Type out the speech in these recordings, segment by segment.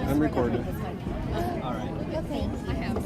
I'm recording. All right. Okay, I have.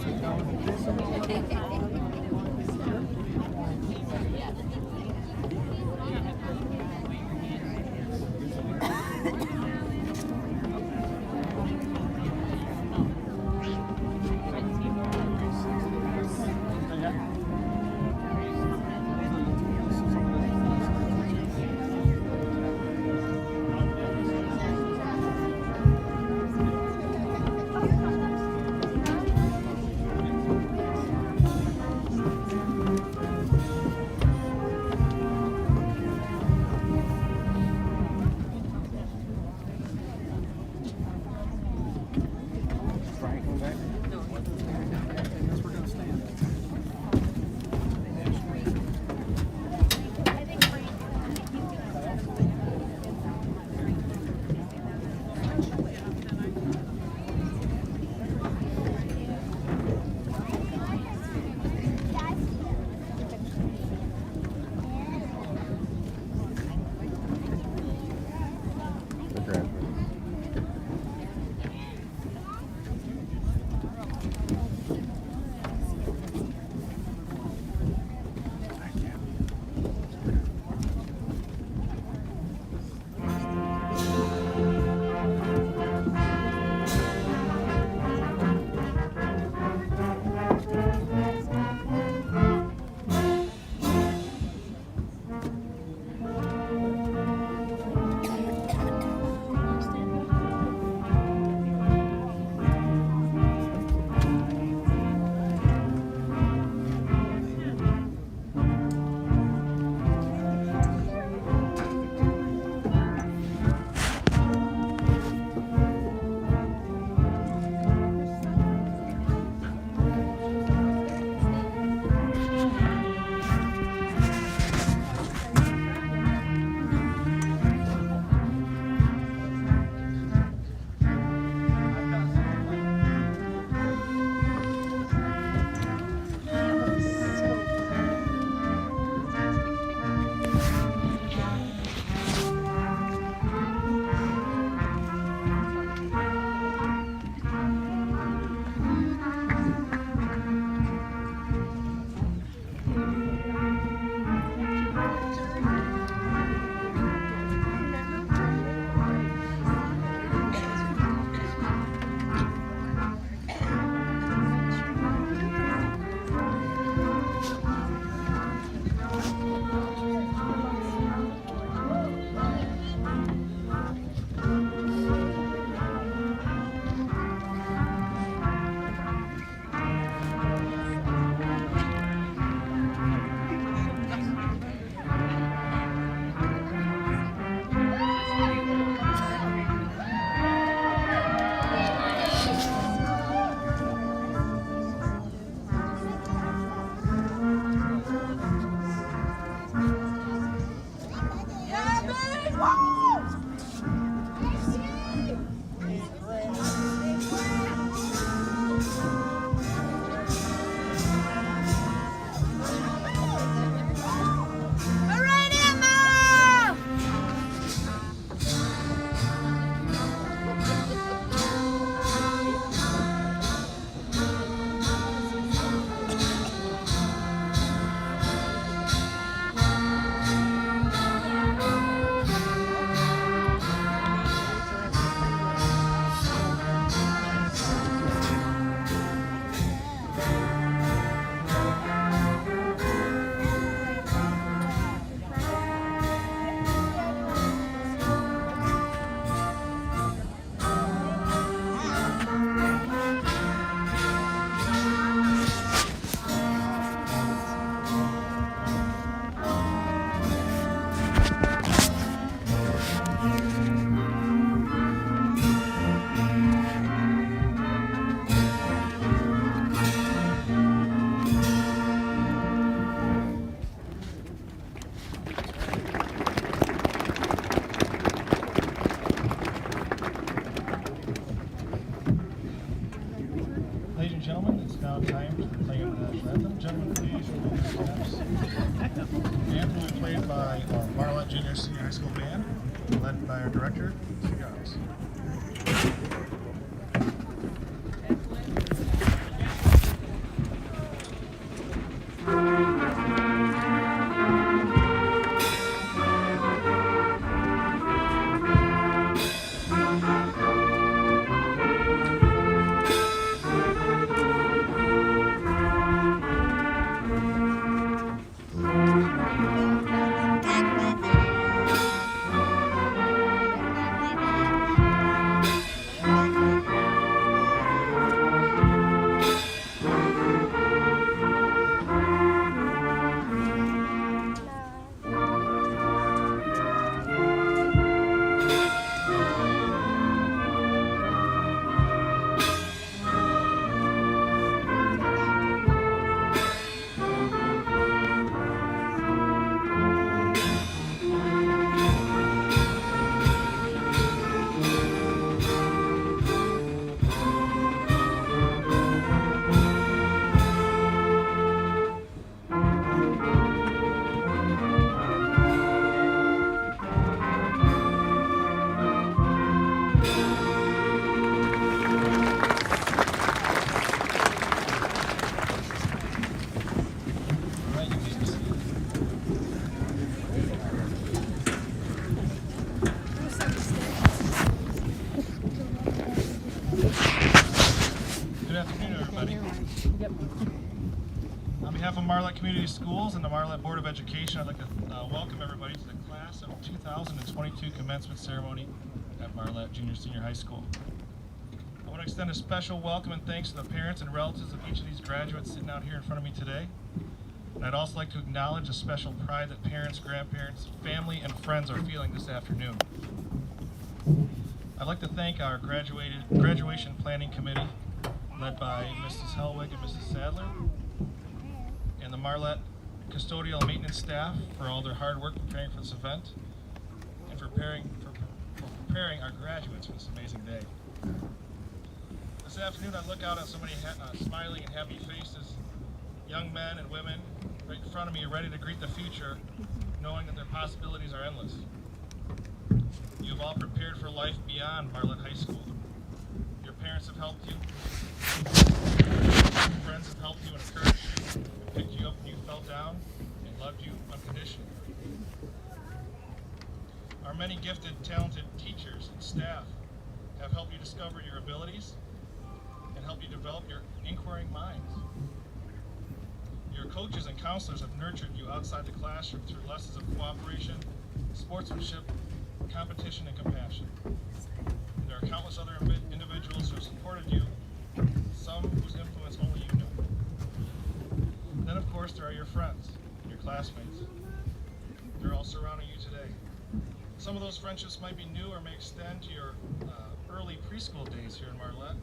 Ladies and gentlemen, it's now time to play the national anthem. Gentlemen, please remove your caps. The anthem will be played by our Marlette Junior Senior High School Band, led by our director, Mr. Giles. everybody. Yep. On behalf of Marlette Community Schools and the Marlette Board of Education, I'd like to welcome everybody to the class of 2022 commencement ceremony at Marlette Junior Senior High School. I want to extend a special welcome and thanks to the parents and relatives of each of these graduates sitting out here in front of me today. And I'd also like to acknowledge the special pride that parents, grandparents, family, and friends are feeling this afternoon. I'd like to thank our graduation planning committee, led by Mrs. Helwig and Mrs. Sadler, and the Marlette custodial and maintenance staff for all their hard work preparing for this event and for preparing our graduates for this amazing day. This afternoon I look out at so many smiling and happy faces, young men and women right in front of me ready to greet the future, knowing that their possibilities are endless. You've all prepared for life beyond Marlette High School. Your parents have helped you, your friends have helped you and encouraged you, picked you up when you fell down, and loved you unconditionally. Our many gifted, talented teachers and staff have helped you discover your abilities and help you develop your inquiring minds. Your coaches and counselors have nurtured you outside the classroom through lessons of cooperation, sportsmanship, competition, and compassion. And there are countless other individuals who have supported you, some whose influence only you know. And then, of course, there are your friends, your classmates. They're all surrounding you today. Some of those friendships might be new or may extend to your early preschool days here in Marlette.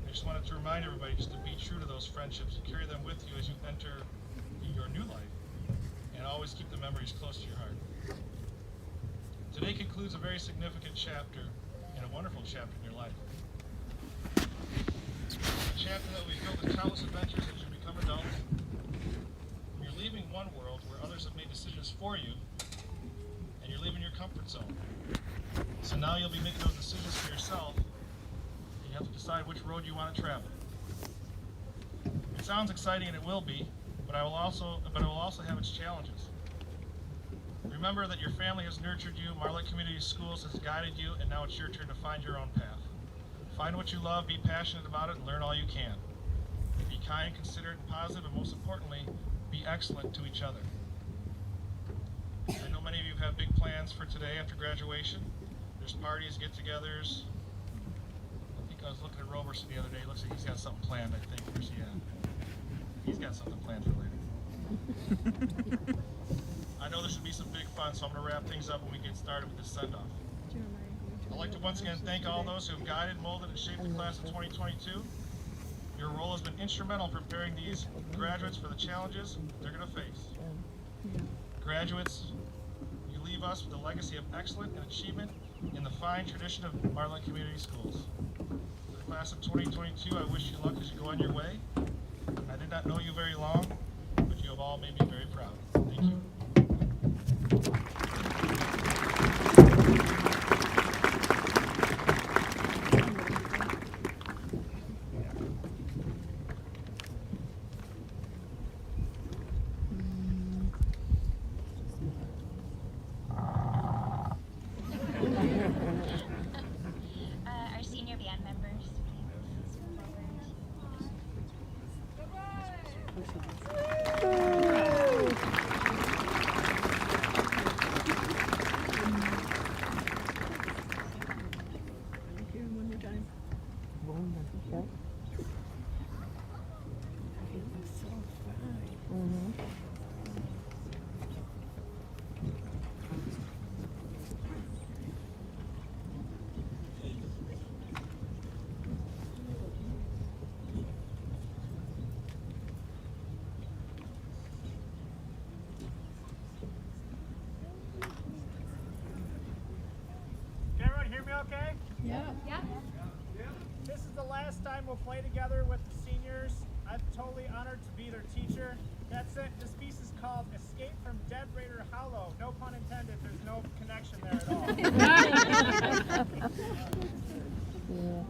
I just wanted to remind everybody just to be true to those friendships and carry them with you as you enter your new life, and always keep the memories close to your heart. Today concludes a very significant chapter and a wonderful chapter in your life. A chapter that will be filled with countless adventures as you become adults. You're leaving one world where others have made decisions for you, and you're leaving your comfort zone. So now you'll be making those decisions for yourself. You have to decide which road you want to travel. It sounds exciting, and it will be, but it will also have its challenges. Remember that your family has nurtured you, Marlette Community Schools has guided you, and now it's your turn to find your own path. Find what you love, be passionate about it, and learn all you can. Be kind, considerate, and positive, and most importantly, be excellent to each other. I know many of you have big plans for today after graduation. There's parties, get-togethers. I was looking at Roberson the other day. It looks like he's got something planned, I think. Where's he at? He's got something planned for later. I know this should be some big fun, so I'm going to wrap things up when we get started with this send-off. I'd like to once again thank all those who have guided, molded, and shaped the class of 2022. Your role has been instrumental in preparing these graduates for the challenges they're going to face. Graduates, you leave us with a legacy of excellence and achievement in the fine tradition of Marlette Community Schools. For the class of 2022, I wish you luck as you go on your way. I did not know you very long, but you have all made me very proud. Thank you. Our senior band members, please Can everyone hear me okay? Yeah. This is the last time we'll play together with the seniors. I'm totally honored to be their teacher. That's it. This piece is called Escape from Dead Raider Hollow. No pun intended. There's no connection there at all. Yeah.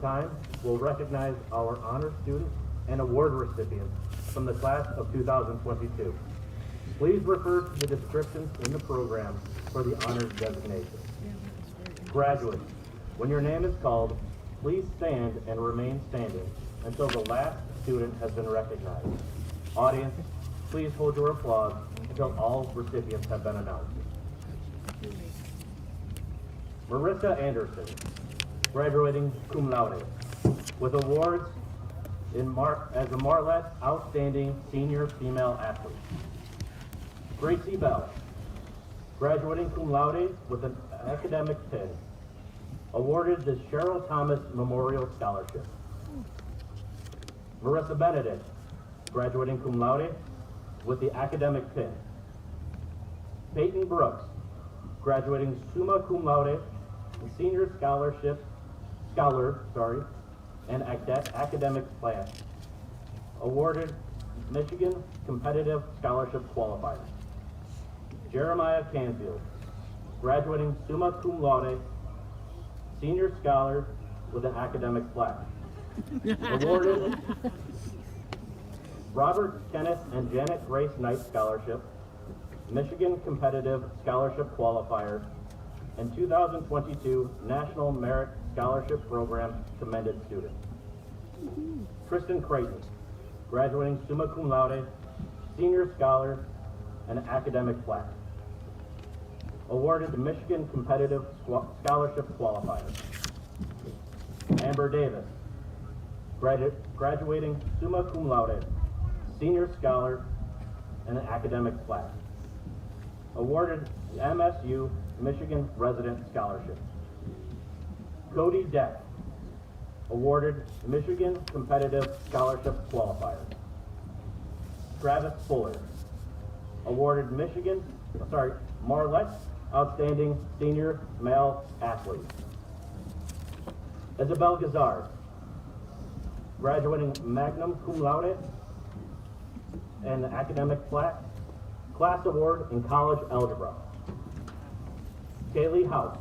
time, we'll recognize our honor students and award recipients from the class of 2022. Please refer to the descriptions in the program for the honors designation. Graduates, when your name is called, please stand and remain standing until the last student has been recognized. Audience, please hold your applause until all recipients have been announced. Marissa Anderson, graduating cum laude, with awards as a Marlette Outstanding Senior Female Athlete. Gracie Bell, graduating cum laude with an academic pin, awarded the Cheryl Thomas Memorial Scholarship. Marissa Benedict, graduating cum laude with the academic pin. Peyton Brooks, graduating summa cum laude, senior scholar, and academic class, awarded Michigan Competitive Scholarship Qualifier. Jeremiah Canfield, graduating summa cum laude, senior scholar with an academic plaque, awarded Robert Kenneth and Janet Grace Knight Scholarship, Michigan Competitive Scholarship Qualifier, and 2022 National Merit Scholarship Program Commended Student. Kristen Creighton, graduating summa cum laude, senior scholar, and academic plaque, awarded Michigan Competitive Scholarship Qualifier. Amber Davis, graduating summa cum laude, senior scholar, and an academic plaque, awarded the MSU Michigan Resident Scholarship. Cody Deck, awarded Michigan Competitive Scholarship Qualifier. Travis Fuller, awarded Marlette Outstanding Senior Male Athlete. Isabel Gazard, graduating magna cum laude and academic plaque, class award in college algebra. Kaylee House,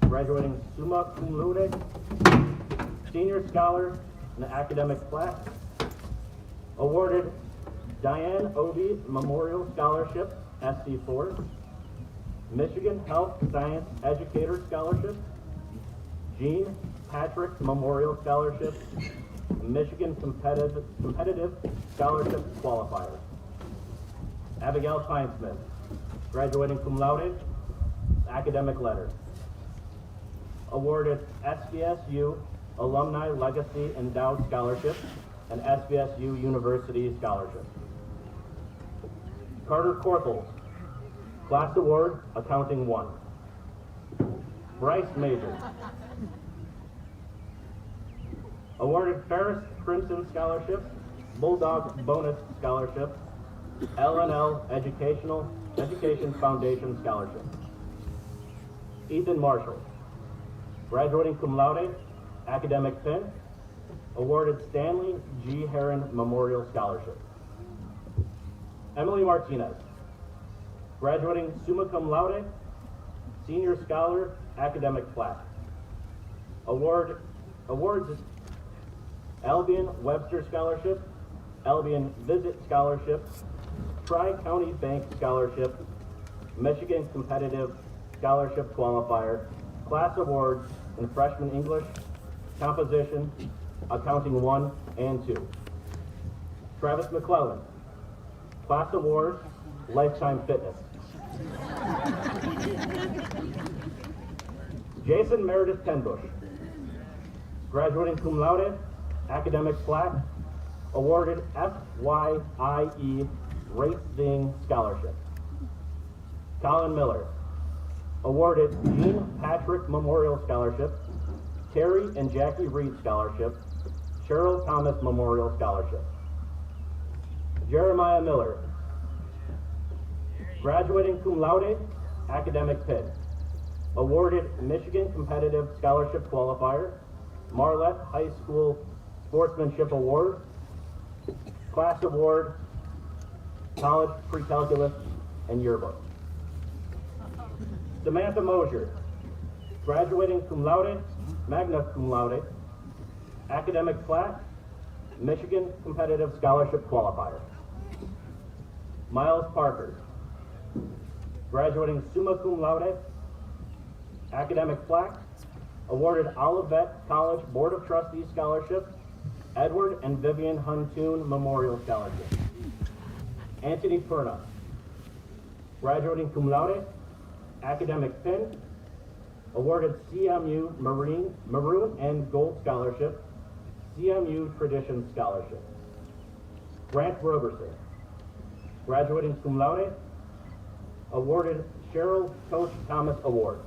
graduating summa cum laude, senior scholar, and academic plaque, awarded Diane Obie Memorial Scholarship, SC4, Michigan Health Science Educator Scholarship, Jean Patrick Memorial Scholarship, Michigan Competitive Scholarship Qualifier. Abigail Finesmith, graduating cum laude, academic letter, awarded SVSU Alumni Legacy Endowed Scholarship and SVSU University Scholarship. Carter Korthels, class award, accounting 1. Bryce Major, awarded Ferris Crimson Scholarship, Bulldog Bonus Scholarship, L&L Education Foundation Scholarship. Ethan Marshall, graduating cum laude, academic pin, awarded Stanley G. Heron Memorial Scholarship. Emily Martinez, graduating summa cum laude, senior scholar, academic plaque. Awards Albion Webster Scholarship, Albion Visit Scholarship, Tri-County Bank Scholarship, Michigan Competitive Scholarship Qualifier, class awards in freshman English, composition, accounting 1 and 2. Travis McClellan, class award, lifetime fitness. Jason Meredith Tenbush, graduating cum laude, academic plaque, awarded FYIE Racing Scholarship. Colin Miller, awarded Jean Patrick Memorial Scholarship, Terry and Jackie Reed Scholarship, Cheryl Thomas Memorial Scholarship. Jeremiah Miller, graduating cum laude, academic pin, awarded Michigan Competitive Scholarship Qualifier, Marlette High School Sportsmanship Award, class award, college pre-calculus, and yearbook. Samantha Mosier, graduating cum laude, magna cum laude, Academic plaque, Michigan Competitive Scholarship Qualifier. Miles Parker, graduating summa cum laude, academic plaque, awarded Olivet College Board of Trustees Scholarship, Edward and Vivian Huntoon Memorial Scholarship. Anthony Perna, graduating cum laude, academic pin, awarded CMU Maroon and Gold Scholarship, CMU Tradition Scholarship. Grant Roberson, graduating cum laude, awarded Cheryl Coach Thomas Award.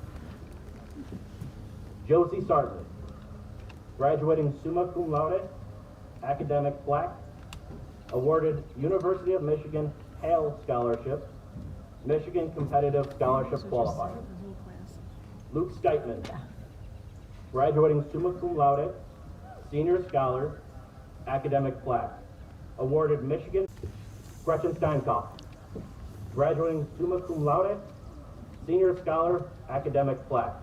Josie Sarton, graduating summa cum laude, academic plaque, awarded University of Michigan Hale Scholarship, Michigan Competitive Scholarship Qualifier. Luke Skytman, graduating summa cum laude, senior scholar, academic plaque, awarded Michigan. Gretchen Steinkoff, graduating summa cum laude, senior scholar, academic plaque,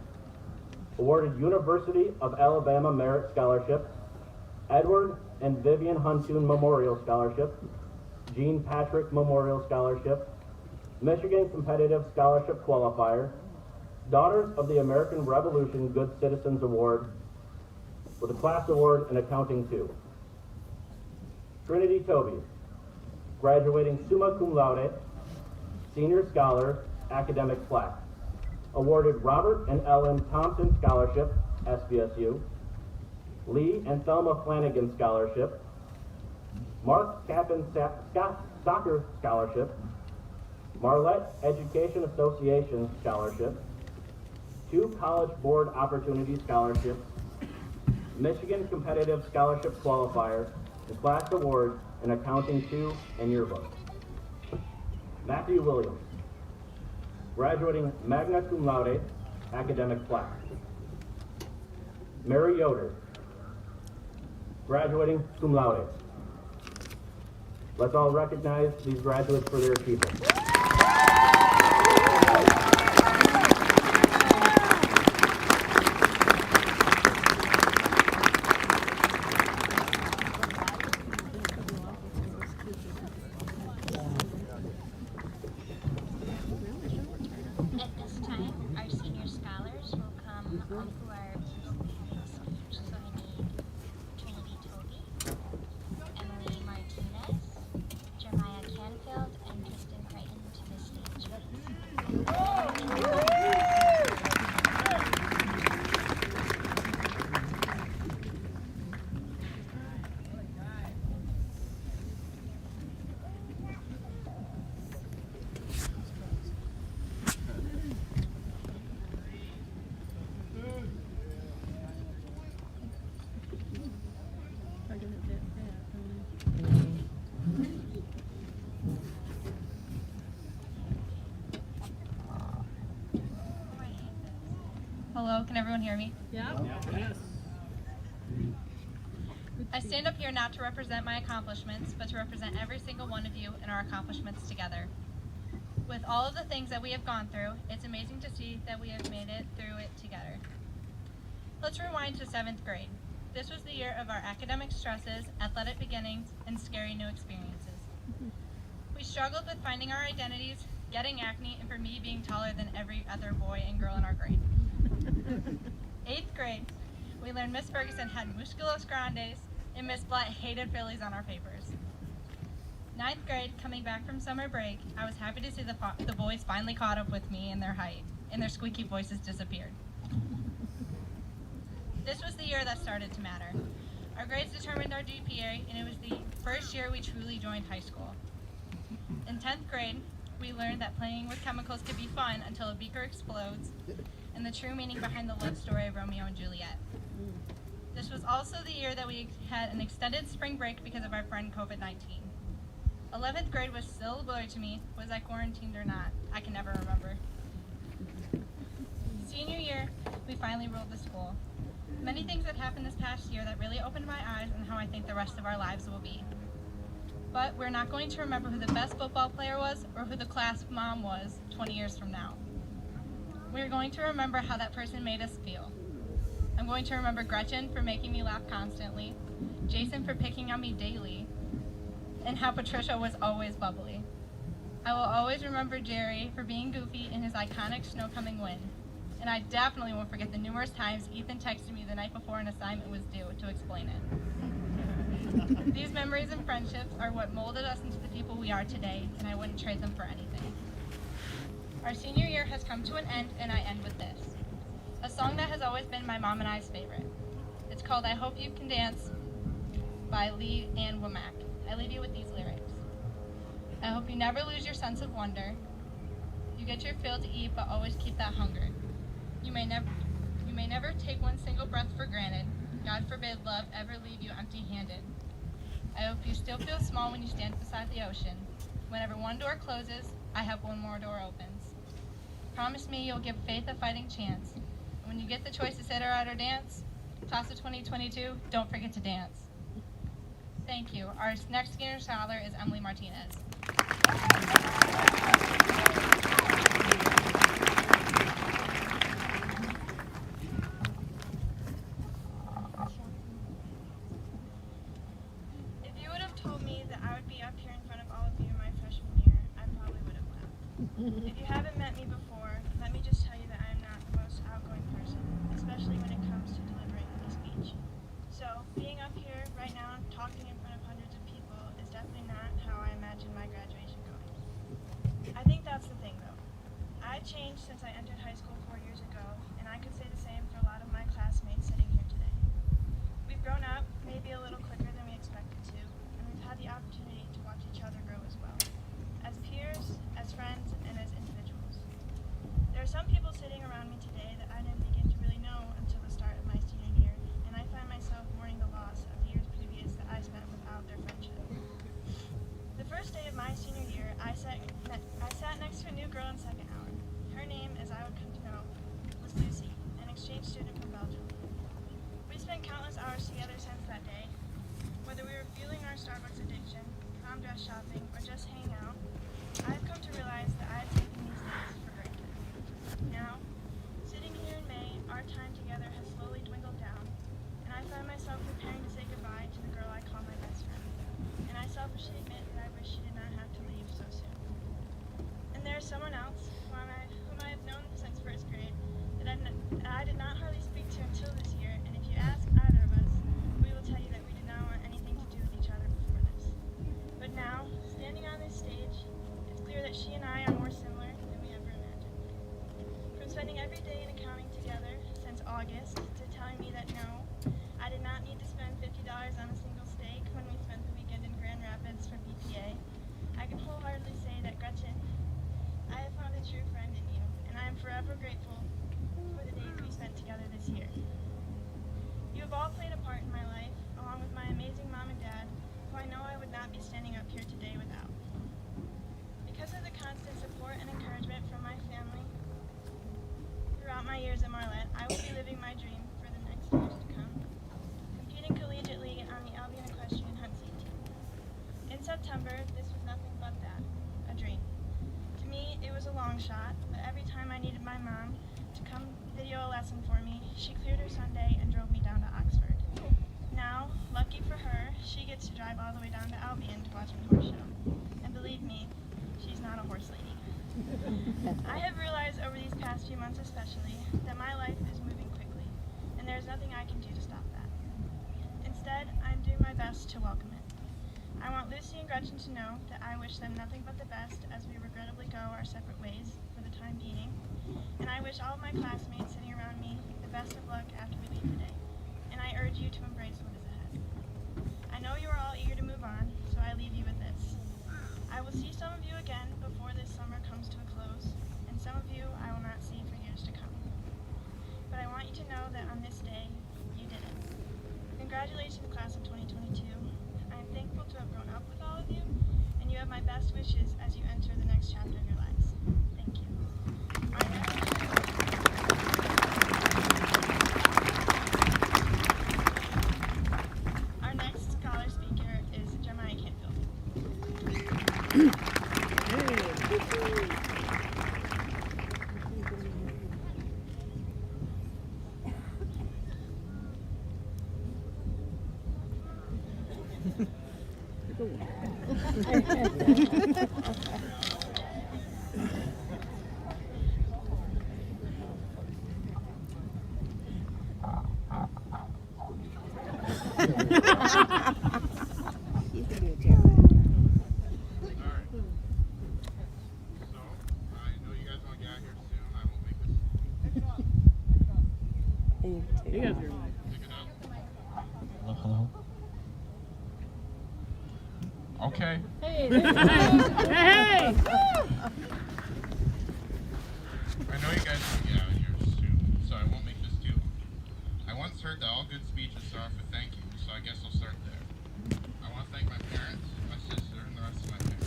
awarded University of Alabama Merit Scholarship, Edward and Vivian Huntoon Memorial Scholarship, Jean Patrick Memorial Scholarship, Michigan Competitive Scholarship Qualifier, Daughters of the American Revolution Good Citizens Award, with a class award in Accounting 2. Trinity Toby, graduating summa cum laude, senior scholar, academic plaque, awarded Robert and Ellen Thompson Scholarship, SVSU, Lee and Thelma Flanagan Scholarship, Mark Cappan Soccer Scholarship, Marlette Education Association Scholarship, 2 College Board Opportunity Scholarships, Michigan Competitive Scholarship Qualifier, and class awards in Accounting 2 and Yearbook. Matthew Williams, graduating magna cum laude, academic plaque. Mary Yoder, graduating cum laude. Let's all recognize these graduates for their achievements. At this time, our senior scholars will come who are so I need Trinity Toby, Emily Martinez, Jeremiah Canfield, and Kristen Crichton to the stage. Hello, can everyone hear me? Yeah? Yes. I stand up here not to represent my accomplishments, but to represent every single one of you and our accomplishments together. With all of the things that we have gone through, it's amazing to see that we have made it through it together. Let's rewind to 7th grade. This was the year of our academic stresses, athletic beginnings, and scary new experiences. We struggled with finding our identities, getting acne, and for me being taller than every other boy and girl in our grade. 8th grade, we learned Miss Ferguson had musculos grandes and Miss Blatt hated Phillies on our papers. 9th grade, coming back from summer break, I was happy to see the boys finally caught up with me in their height, and their squeaky voices disappeared. This was the year that started to matter. Our grades determined our GPA, and it was the first year we truly joined high school. In 10th grade, we learned that playing with chemicals could be fun until a beaker explodes, and the true meaning behind the love story of Romeo and Juliet. This was also the year that we had an extended spring break because of our friend COVID-19. 11th grade was still a blur to me. Was I quarantined or not? I can never remember. Senior year, we finally rolled to school. Many things had happened this past year that really opened my eyes on how I think the rest of our lives will be. But we're not going to remember who the best football player was or who the class mom was 20 years from now. We're going to remember how that person made us feel. I'm I'm going to remember Gretchen for making me laugh constantly, Jason for picking on me daily, and how Patricia was always bubbly. I will always remember Jerry for being goofy in his iconic snow coming win. And I definitely won't forget the numerous times Ethan texted me the night before an assignment was due to explain it. These memories and friendships are what molded us into the people we are today, and I wouldn't trade them for anything. Our senior year has come to an end, and I end with this. A song that has always been my mom and I's favorite. It's called I Hope You Can Dance by Lee Ann Womack. I leave you with these lyrics. I hope you never lose your sense of wonder. You get your fill to eat, but always keep that hunger. You may never take one single breath for granted. God forbid love ever leave you empty-handed. I hope you still feel small when you stand beside the ocean. Whenever one door closes, I hope one more door opens. Promise me you'll give faith a fighting chance. And when you get the choice to sit or out or dance, class of 2022, don't forget to dance. Thank you. Our next senior scholar is Emily Martinez. If you would have told me that I would be up here in front of all of you my freshman year, I probably would have laughed. If you haven't met me before, let me just tell you that I am not the most outgoing person, especially when it comes to delivering a speech. So, being up here right now, talking in front of hundreds of people, is definitely not how I imagine my graduation going. I think that's the thing, though. I changed since I entered high school 4 years ago, and I could say the same for a lot of my classmates sitting here today. We've grown up, maybe a little quicker than we expected to, and we've had the opportunity to watch each other grow as well, as peers, as friends, and as individuals. There are some people sitting around me today that I didn't begin to really know until the start of my senior year, and I find myself mourning the loss of the years previous that I spent without their friendship. The first day of my senior year, I sat next to a new girl in second hour. Her name, as I would come to know, was Lucy, an exchange student from Belgium. We spent countless hours together since that day. Whether we were fueling our Starbucks addiction, prom dress shopping, or just hanging out, I've come to realize that I had taken these days for granted. Now, sitting here in May, our time together has slowly dwindled down, and I find myself preparing to say goodbye to the girl I call my best friend. And I selfishly admit that I wish she did not have to leave so soon. And there's someone else, whom I have known since first grade, that I did not hardly speak to until this year, and if you ask either of us, we will tell you that we did not want anything to do with each other before this. But now, standing on this stage, it's clear that she and I are more similar than we ever imagined. From spending every day in accounting together since August, to telling me that no, I did not need to spend $50 on a single steak when we spent the weekend in Grand Rapids for BPA, I can wholeheartedly say that Gretchen, I have found a true friend in you, and I am forever grateful for the days we spent together this year. You have all played a part in my life, along with my amazing mom and dad, who I know I would not be standing up here today without. Because of the constant support and encouragement from my family throughout my years at Marlette, I will be living my dream for the next years to come, competing collegiately on the Albion Equestrian Hunt Seat team. In September, this was nothing but that, a dream. To me, it was a long shot, but every time I needed my mom to come video a lesson for me, she cleared her Sunday and drove me down to Oxford. Now, lucky for her, she gets to drive all the way down to Albion to watch my horse show. And believe me, she's not a horse lady. I have realized over these past few months especially that my life is moving quickly, and there's nothing I can do to stop that. Instead, I'm doing my best to welcome it. I want Lucy and Gretchen to know that I wish them nothing but the best as we regrettably go our separate ways for the time being, and I wish all of my classmates sitting around me the best of luck after we leave today, and I urge you to embrace what is ahead. I know you are all eager to move on, so I leave you with this. I will see some of you again before this summer comes to a close, and some of you I will not see for years to come. But I want you to know that on this day, you did it. Congratulations, class of 2022. I am thankful to have grown up with all of you, and you have my best wishes as you enter the next chapter of your lives. Thank you. So, I know you guys want to get out of here soon. I won't make this. You guys are Pick it up. Hello. Okay. Hey! Hey! I know you guys want to get out of here soon, so I won't make this too long. I once heard that all good speeches start off with thank you, so I guess I'll start there. I want to thank my parents, my sister, and the rest of my family.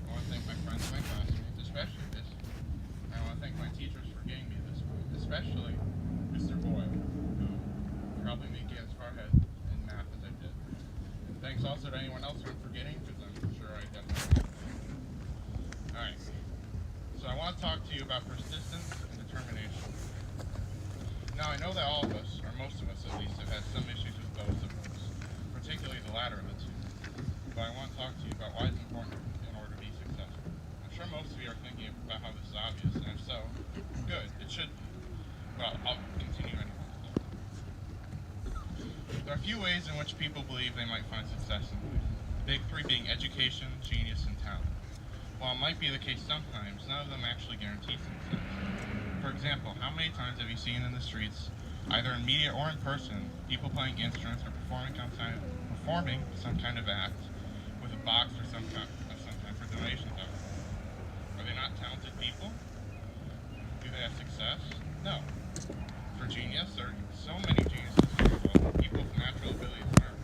I want to thank my friends and my classmates, especially this year. I want to thank my teachers for getting me this way, especially Mr. Boyle, who probably made me get as far ahead in math as I did. And thanks also to anyone else who I'm forgetting, because I'm sure I definitely am. Alright, so I want to talk to you about persistence and determination. Now, I know that all of us, or most of us at least, have had some issues with both of those, particularly the latter of the two. But I want to talk to you about why it's important in order to be successful. I'm sure most of you are thinking about how this is obvious, and if so, good, it should be. Well, I'll continue anyway. There are a few ways in which people believe they might find success in life. The big three being education, genius, and talent. While it might be the case sometimes, none of them actually guarantee success. For example, how many times have you seen in the streets, either in media or in person, people playing instruments or performing some kind of act with a box or some kind for donations out of it? Are they not talented people? Do they have success? No. For genius, there are so many geniuses in the world, people with natural abilities learn.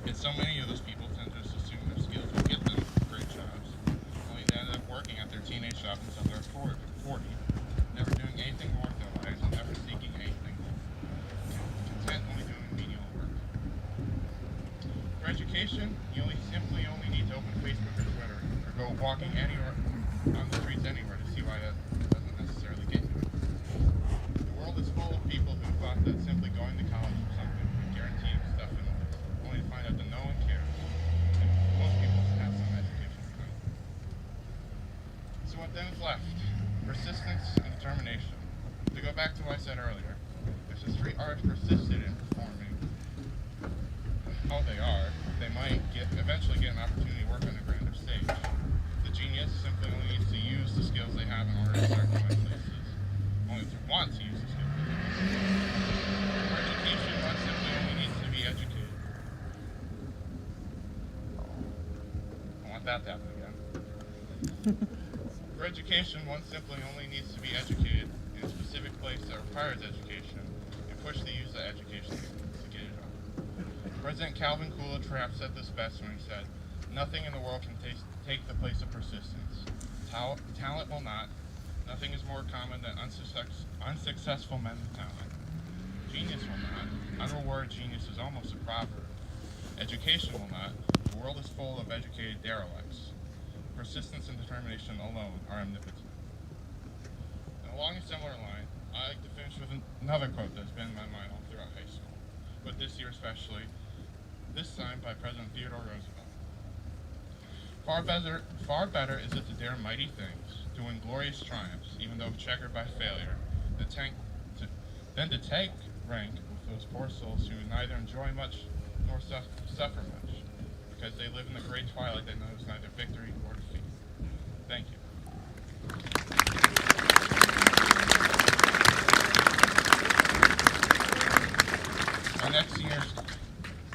Yet so many of those people tend to just assume their skills will get them great jobs, only they end up working at their teenage job until they're 40, never doing anything more with their lives and never seeking anything more, content only doing menial work. For education, you simply only need to open Facebook or Twitter, or go walking anywhere on the streets anywhere to see why that doesn't necessarily get you. The world is full of people who thought that simply going to college or something would guarantee stuff in life, only to find out that no one cares, and most people have some education behind them. So what then is left? Persistence and determination. To go back to what I said earlier, if the street artists persisted in performing how they are, they might eventually get an opportunity to work on a grander stage. The genius simply only needs to use the skills they have in order to start going places. Only to want to use the skills they have. For education, one simply only needs to be educated. I want that to happen again. For education, one simply only needs to be educated in a specific place that requires education and push the use of education to get it on. President Calvin Coolidge perhaps said this best when he said, "Nothing in the world can take the place of persistence. Talent will not. Nothing is more common than unsuccessful men with talent. Genius will not. Unrewarded genius is almost a proverb. Education will not. The world is full of educated derelicts. Persistence and determination alone are omnipotent." And along a similar line, I like to finish with another quote that's been in my mind all throughout high school, but this year especially, this time by President Theodore Roosevelt. Far better is it to dare mighty things, to win glorious triumphs, even though checkered by failure, than to take rank with those poor souls who neither enjoy much nor suffer much, because they live in the great twilight that knows neither victory or defeat. Thank you.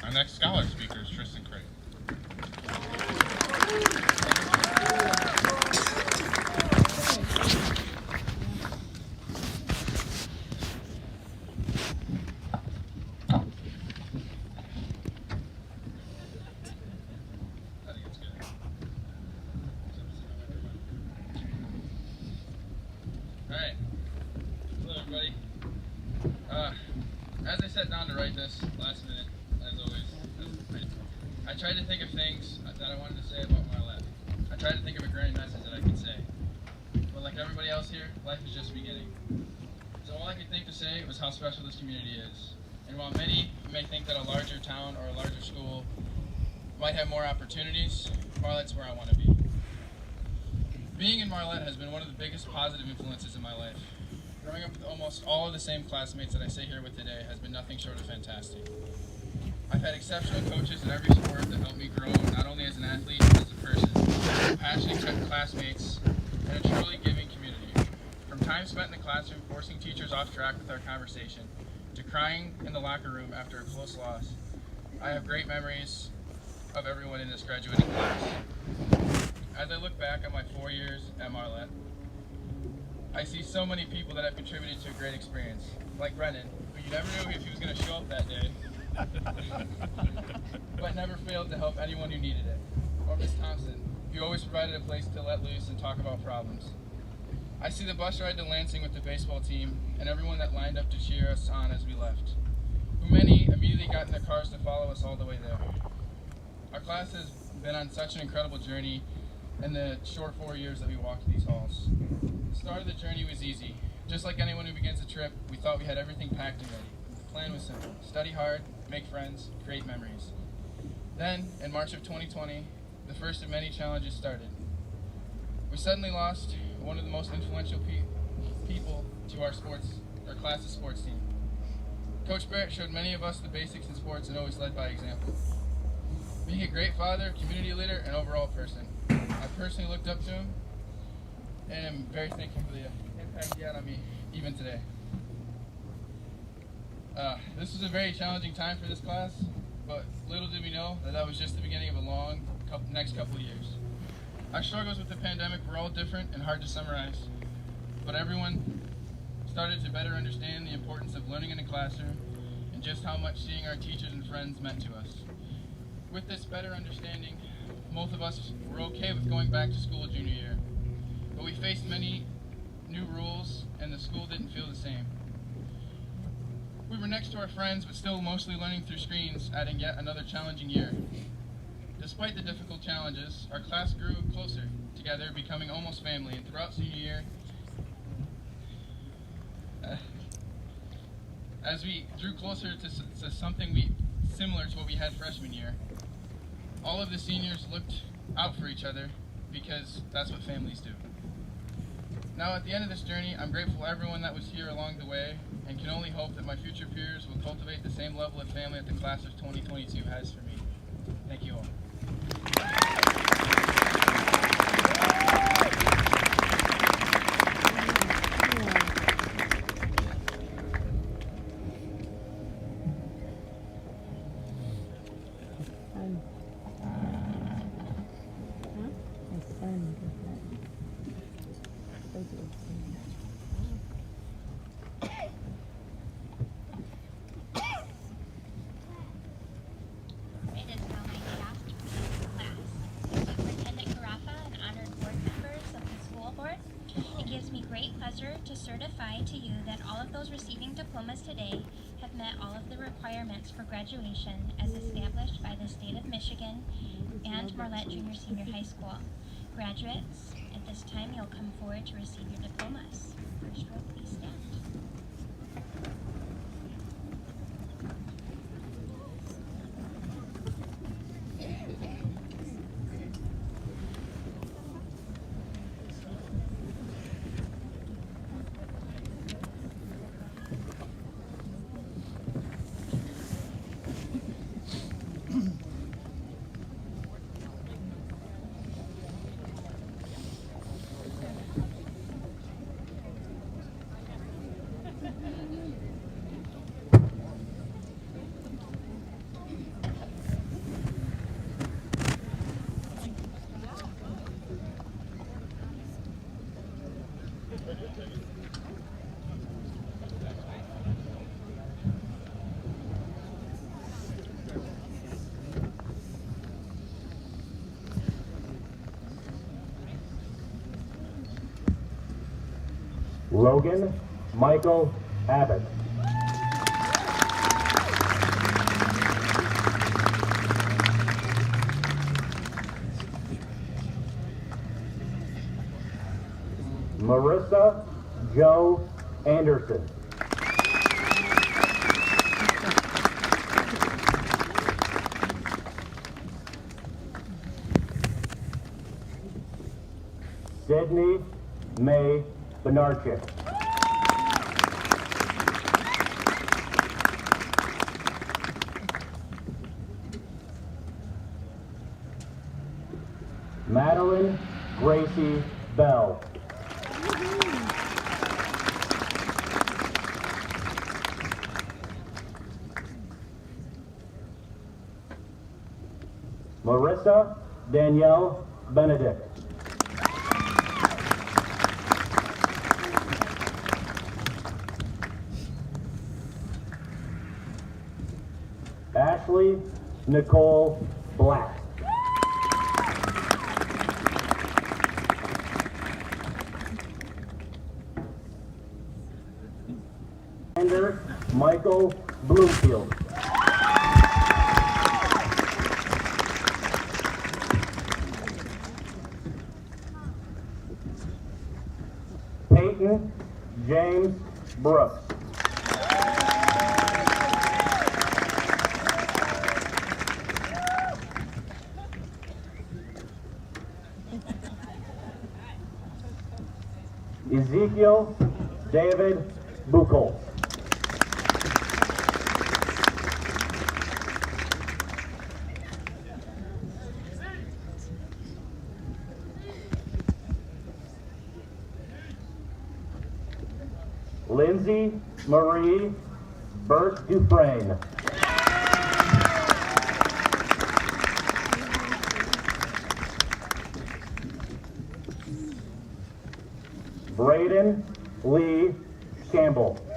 Our next scholar speaker is Tristan Craig. Alright. Hello, everybody. As I sat down to write this last minute, as always, I tried to think of things that I wanted to say about Marlette. I tried to think of a grand message that I could say. But like everybody else here, life is just beginning. So all I could think to say was how special this community is. And while many may think that a larger town or a larger school might have more opportunities, Marlette's where I want to be. Being in Marlette has been one of the biggest positive influences in my life. Growing up with almost all of the same classmates that I sit here with today has been nothing short of fantastic. I've had exceptional coaches in every sport that helped me grow, not only as an athlete, but as a person. Passionate classmates, and a truly giving community. From time spent in the classroom forcing teachers off track with our conversation, to crying in the locker room after a close loss, I have great memories of everyone in this graduating class. As I look back on my 4 years at Marlette, I see so many people that have contributed to a great experience, like Brennan, who you never knew if he was going to show up that day, but never failed to help anyone who needed it. Or Miss Thompson, who always provided a place to let loose and talk about problems. I see the bus ride to Lansing with the baseball team and everyone that lined up to cheer us on as we left, who many immediately got in their cars to follow us all the way there. Our class has been on such an incredible journey in the short 4 years that we walked these halls. The start of the journey was easy. Just like anyone who begins a trip, we thought we had everything packed and ready. The plan was simple: study hard, make friends, create memories. Then, in March of 2020, the first of many challenges started. We suddenly lost one of the most influential people to our class's sports team. Coach Barrett showed many of us the basics in sports and always led by example. Being a great father, community leader, and overall person, I personally looked up to him and am very thankful for the impact he had on me, even today. This was a very challenging time for this class, but little did we know that was just the beginning of a long next couple of years. Our struggles with the pandemic were all different and hard to summarize, but everyone started to better understand the importance of learning in a classroom and just how much seeing our teachers and friends meant to us. With this better understanding, most of us were okay with going back to school junior year, but we faced many new rules and the school didn't feel the same. We were next to our friends, but still mostly learning through screens, adding yet another challenging year. Despite the difficult challenges, our class grew closer together, becoming almost family, and throughout senior year, as we drew closer to something similar to what we had freshman year, all of the seniors looked out for each other because that's what families do. Now at the end of this journey, I'm grateful for everyone that was here along the way and can only hope that my future peers will cultivate the same level of family that the class of 2022 has for me. Thank you all. It is now my last class. Superintendent Carafa and honored board members of the school board, it gives me great pleasure to certify to you that all of those receiving diplomas today have met all of the requirements for graduation as established by the state of Michigan and Marlette Junior Senior High School. Graduates, at this time you'll come forward to receive your diplomas. First row, please stand. Logan Michael Abbott. Marissa Joe Anderson. Sydney May Benarchik. Madeline Gracie Bell. Marissa Danielle Benedict. Ashley Nicole Black. Alexander Michael Bloomfield. Peyton James Brooks. Ezekiel David Buchholz. Lindsay Marie Burt Dufresne. Braden Lee Campbell.